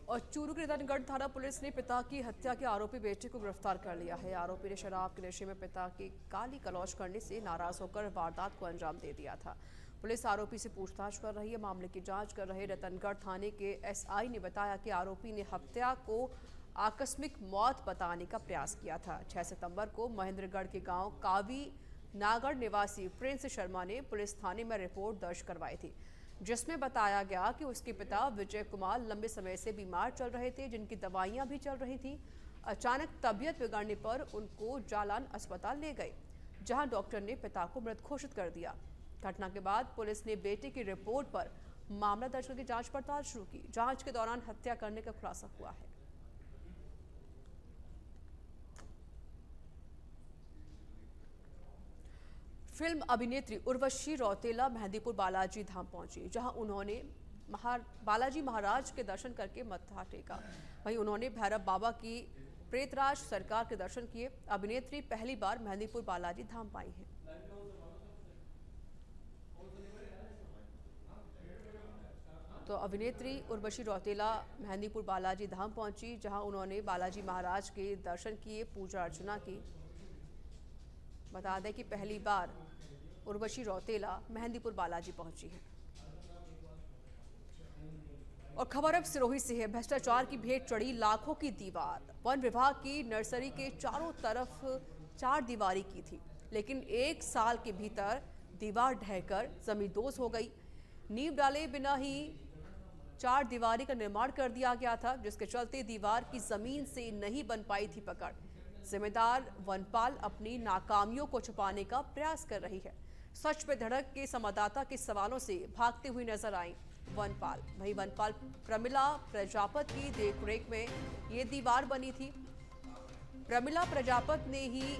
और चूरू के रतनगढ़ थाना पुलिस ने पिता की हत्या के आरोपी बेटे को गिरफ्तार कर लिया है। आरोपी ने शराब के नशे में पिता की गाली गलौज करने से नाराज होकर वारदात को अंजाम दे दिया था। पुलिस आरोपी से पूछताछ कर रही है। मामले की जांच कर रहे रतनगढ़ थाने के एसआई ने बताया कि आरोपी ने हत्या को आकस्मिक मौत बताने का प्रयास किया था। 6 सितंबर को महेंद्रगढ़ के गांव कावी नागढ़ निवासी प्रिंस शर्मा ने पुलिस थाने में रिपोर्ट दर्ज करवाई थी, जिसमें बताया गया कि उसके पिता विजय कुमार लंबे समय से बीमार चल रहे थे, जिनकी दवाइयां भी चल रही थी। अचानक तबीयत बिगड़ने पर उनको जालान अस्पताल ले गए, जहां डॉक्टर ने पिता को मृत घोषित कर दिया। घटना के बाद पुलिस ने बेटे की रिपोर्ट पर मामला दर्ज करके जांच पड़ताल शुरू की। जांच के दौरान हत्या करने का खुलासा हुआ है। फिल्म अभिनेत्री उर्वशी रौतेला मेहंदीपुर बालाजी धाम पहुंची, जहां उन्होंने बालाजी महाराज के दर्शन करके मत्था टेका। वहीं उन्होंने भैरव बाबा की प्रेतराज सरकार के दर्शन किए। अभिनेत्री पहली बार मेहंदीपुर बालाजी धाम आई हैं। तो अभिनेत्री उर्वशी रौतेला मेहंदीपुर बालाजी धाम पहुंची, जहां उन्होंने बालाजी महाराज के दर्शन किए, पूजा अर्चना की। बता दें कि पहली बार उर्वशी रौतेला मेहंदीपुर बालाजी पहुंची है। और खबर अब सिरोही से है। भ्रष्टाचार की भेंट चढ़ी लाखों की दीवार। वन विभाग की नर्सरी के चारों तरफ 4 दीवारी की थी, लेकिन 1 साल के भीतर दीवार ढहकर जमींदोज हो गई। नींव डाले बिना ही 4 दीवारी का निर्माण कर दिया गया था, जिसके चलते दीवार की जमीन से नहीं बन पाई थी पकड़। जिम्मेदार वनपाल अपनी नाकामियों को छुपाने का प्रयास कर रही है। सच पे धड़क के संवाददाता के सवालों से भागते हुए नजर आई वनपाल। वही वनपाल प्रमिला प्रजापत की देखरेख में ये दीवार बनी थी। प्रमिला प्रजापत ने ही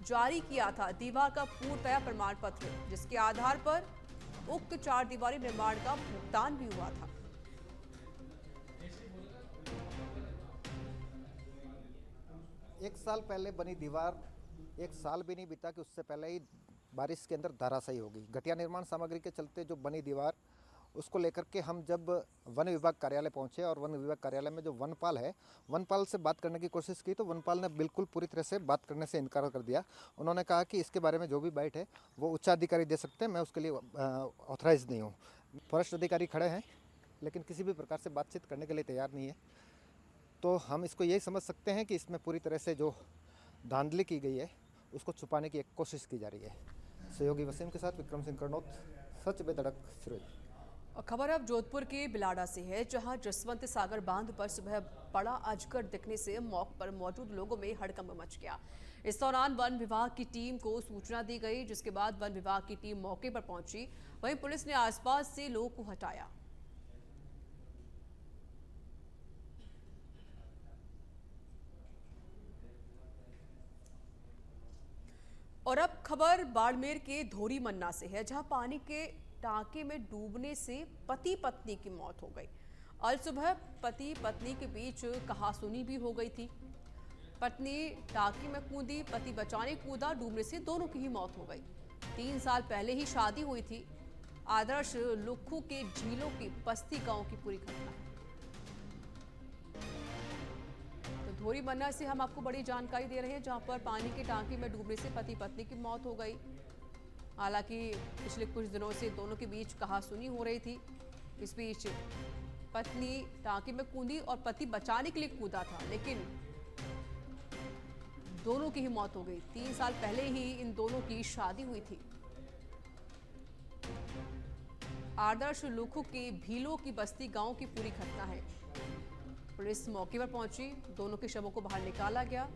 जारी किया था दीवार का पूर्णतया प्रमाण पत्र, जिसके आधार पर उक्त 4 दीवारी निर्माण का भुगतान भी हुआ था। एक साल पहले बनी दीवार 1 साल भी नहीं बीता कि उससे पहले ही बारिश के अंदर धराशायी हो गई। घटिया निर्माण सामग्री के चलते जो बनी दीवार, उसको लेकर के हम जब वन विभाग कार्यालय पहुंचे और वन विभाग कार्यालय में जो वनपाल है, वनपाल से बात करने की कोशिश की तो वनपाल ने बिल्कुल पूरी तरह से बात करने से इनकार कर दिया। उन्होंने कहा कि इसके बारे में जो भी बाइट है वो उच्च अधिकारी दे सकते हैं, मैं उसके लिए ऑथराइज नहीं हूँ। फॉरेस्ट अधिकारी खड़े हैं, लेकिन किसी भी प्रकार से बातचीत करने के लिए तैयार नहीं है। तो हम इसको यही समझ सकते हैं कि इसमें पूरी तरह से जो धांधली की गई है उसको छुपाने की एक कोशिश की जा रही है। सहयोगी वसीम के साथ विक्रम सिंह कर्नौत, सच पे धड़क, सिरोही। और खबर अब जोधपुर के बिलाड़ा से है, जहां जसवंत सागर बांध पर सुबह बड़ा अजगर दिखने से मौके पर मौजूद लोगों में हड़कंप मच गया। इस दौरान वन विभाग की टीम को सूचना दी गई, जिसके बाद वन विभाग की टीम मौके पर पहुंची। वहीं पुलिस ने आसपास से लोगों को हटाया। और अब खबर बाड़मेर के धोरी मन्ना से है, जहां पानी के टांके में डूबने से पति पत्नी की मौत हो गई। आज सुबह पति पत्नी के बीच कहासुनी भी हो गई थी। पत्नी टांके में कूदी, पति बचाने कूदा, डूबने से दोनों की ही मौत हो गई। 3 साल पहले ही शादी हुई थी। आदर्श लुखू के झीलों की बस्ती गांव की पूरी घटना है। तो धोरी मन्ना से हम आपको बड़ी जानकारी दे रहे हैं, जहां पर पानी के टांके में डूबने से पति पत्नी की मौत हो गई। हालांकि पिछले कुछ दिनों से दोनों के बीच कहासुनी हो रही थी। इस बीच पत्नी टांके में कूदी और पति बचाने के लिए कूदा था, लेकिन दोनों की ही मौत हो गई। 3 साल पहले ही इन दोनों की शादी हुई थी। आदर्श लुखू के भीलों की बस्ती गांव की पूरी घटना है। पुलिस मौके पर पहुंची, दोनों के शवों को बाहर निकाला गया।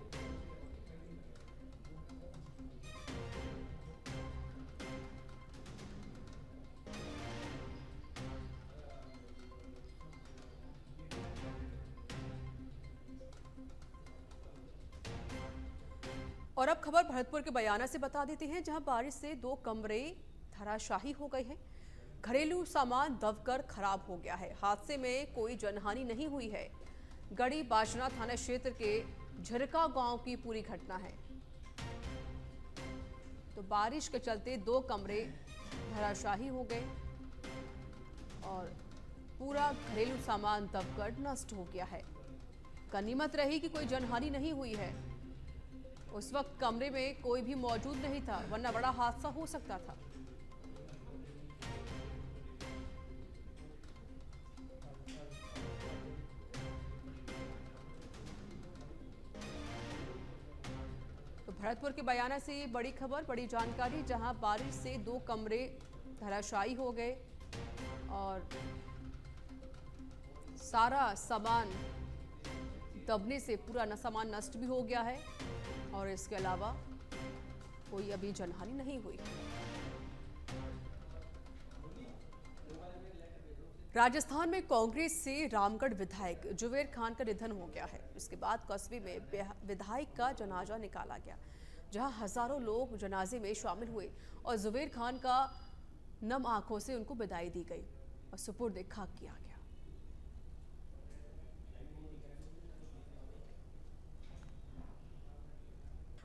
और अब खबर भरतपुर के बयाना से बता देते हैं, जहां बारिश से 2 कमरे धराशाही हो गए हैं। घरेलू सामान दबकर खराब हो गया है। हादसे में कोई जनहानि नहीं हुई है। गढ़ी बाजना थाना क्षेत्र के झरका गांव की पूरी घटना है। तो बारिश के चलते 2 कमरे धराशाही हो गए और पूरा घरेलू सामान दबकर नष्ट हो गया है। गनीमत रही कि कोई जनहानि नहीं हुई है। उस वक्त कमरे में कोई भी मौजूद नहीं था, वरना बड़ा हादसा हो सकता था। तो भरतपुर के बयाना से ये बड़ी खबर, बड़ी जानकारी, जहां बारिश से 2 कमरे धराशायी हो गए और सारा सामान दबने से पूरा सामान नष्ट भी हो गया है और इसके अलावा कोई अभी जनहानि नहीं हुई। राजस्थान में कांग्रेस से रामगढ़ विधायक जुबेर खान का निधन हो गया है। इसके बाद कस्बे में विधायक का जनाजा निकाला गया, जहां हजारों लोग जनाजे में शामिल हुए और जुबेर खान का नम आंखों से उनको विदाई दी गई और सुपुर्द खाक किया गया।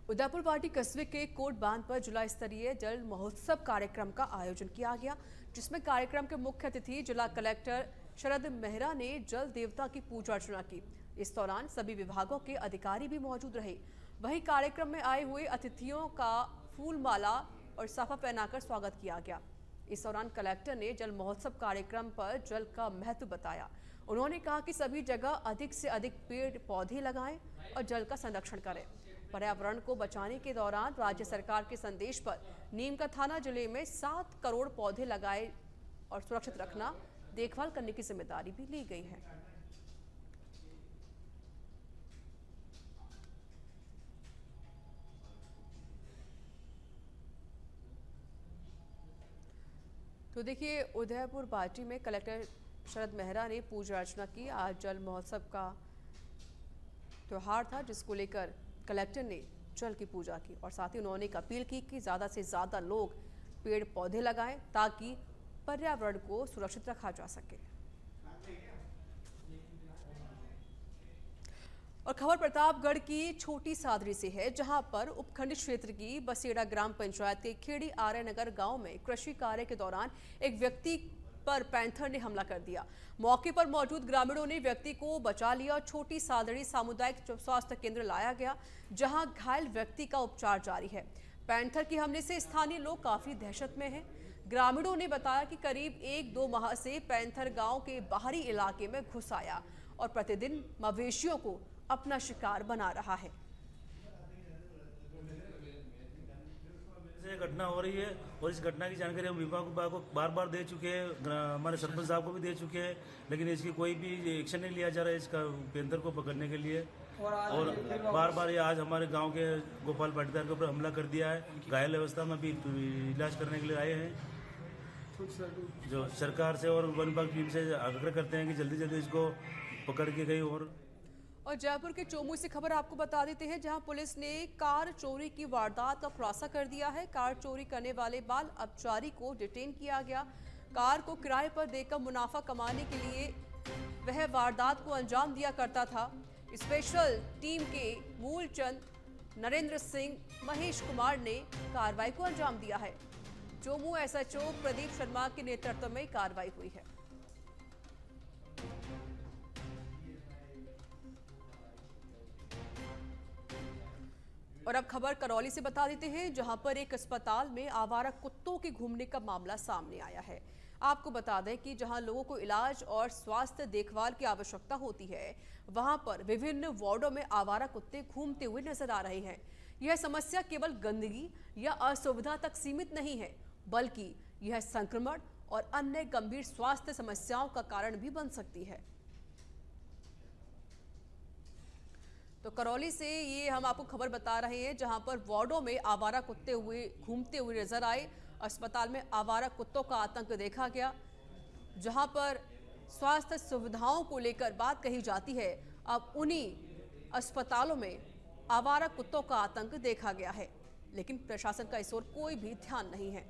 उदयपुर पार्टी कस्बे के कोट बांध पर जिला स्तरीय जल महोत्सव कार्यक्रम का आयोजन किया गया, जिसमें कार्यक्रम के मुख्य अतिथि जिला कलेक्टर शरद मेहरा ने जल देवता की पूजा अर्चना की। इस दौरान सभी विभागों के अधिकारी भी मौजूद रहे। वहीं कार्यक्रम में आए हुए अतिथियों का फूल माला और साफा पहनाकर स्वागत किया गया। इस दौरान कलेक्टर ने जल महोत्सव कार्यक्रम पर जल का महत्व बताया। उन्होंने कहा कि सभी जगह अधिक से अधिक पेड़ पौधे लगाएं और जल का संरक्षण करें। पर्यावरण को बचाने के दौरान राज्य सरकार के संदेश पर नीम का थाना जिले में 7 करोड़ पौधे लगाए और सुरक्षित रखना, देखभाल करने की जिम्मेदारी भी ली गई है। तो देखिए, उदयपुर पार्टी में कलेक्टर शरद मेहरा ने पूजा अर्चना की। आज जल महोत्सव का त्योहार था, जिसको लेकर कलेक्टर ने जल की पूजा की और साथ ही उन्होंने एक अपील की कि ज़्यादा से ज़्यादा लोग पेड़ पौधे लगाएं ताकि पर्यावरण को सुरक्षित रखा जा सके। और खबर प्रतापगढ़ की छोटी सादरी से है, जहां पर उपखंड क्षेत्र की बसेड़ा ग्राम पंचायत के खेड़ी आर्य नगर गांव में कृषि कार्य के दौरान एक व्यक्ति पर पैंथर ने हमला कर दिया। मौके पर मौजूद ग्रामीणों ने व्यक्ति को बचा लिया और छोटी सादड़ी सामुदायिक स्वास्थ्य केंद्र लाया गया, जहां घायल व्यक्ति का उपचार जारी है। पैंथर के हमले से स्थानीय लोग काफी दहशत में हैं। ग्रामीणों ने बताया कि करीब 1-2 माह से पैंथर गांव के बाहरी इलाके में घुस आया और प्रतिदिन मवेशियों को अपना शिकार बना रहा है। घटना हो रही है और इस घटना की जानकारी हम विभाग को बार बार दे चुके हैं, हमारे सरपंच साहब को भी दे चुके हैं, लेकिन इसकी कोई भी एक्शन नहीं लिया जा रहा है इसका पेंथर को पकड़ने के लिए। और बार बार ये आज हमारे गांव के गोपाल पाटीदार के ऊपर हमला कर दिया है। घायल अवस्था में अभी इलाज करने के लिए आए हैं। जो सरकार से और वन विभाग टीम से आग्रह करते हैं कि जल्दी जल्दी इसको पकड़ के गई। और जयपुर के चोमू से खबर आपको बता देते हैं, जहां पुलिस ने कार चोरी की वारदात का खुलासा कर दिया है। कार चोरी करने वाले बाल अपचारी को डिटेन किया गया। कार को किराए पर देकर मुनाफा कमाने के लिए वह वारदात को अंजाम दिया करता था। स्पेशल टीम के मूलचंद, नरेंद्र सिंह, महेश कुमार ने कार्रवाई को अंजाम दिया है। चोमू एसएचओ प्रदीप शर्मा के नेतृत्व में कार्रवाई हुई है। और अब खबर करौली से बता देते हैं, जहां पर एक अस्पताल में आवारा कुत्तों के घूमने का मामला सामने आया है। आपको बता दें कि जहां लोगों को इलाज और स्वास्थ्य देखभाल की आवश्यकता होती है, वहां पर विभिन्न वार्डों में आवारा कुत्ते घूमते हुए नजर आ रहे हैं। यह समस्या केवल गंदगी या असुविधा तक सीमित नहीं है, बल्कि यह संक्रमण और अन्य गंभीर स्वास्थ्य समस्याओं का कारण भी बन सकती है। तो करौली से ये हम आपको खबर बता रहे हैं, जहां पर वार्डों में आवारा कुत्ते घूमते हुए नजर आए। अस्पताल में आवारा कुत्तों का आतंक देखा गया। जहां पर स्वास्थ्य सुविधाओं को लेकर बात कही जाती है, अब उन्हीं अस्पतालों में आवारा कुत्तों का आतंक देखा गया है, लेकिन प्रशासन का इस ओर कोई भी ध्यान नहीं है।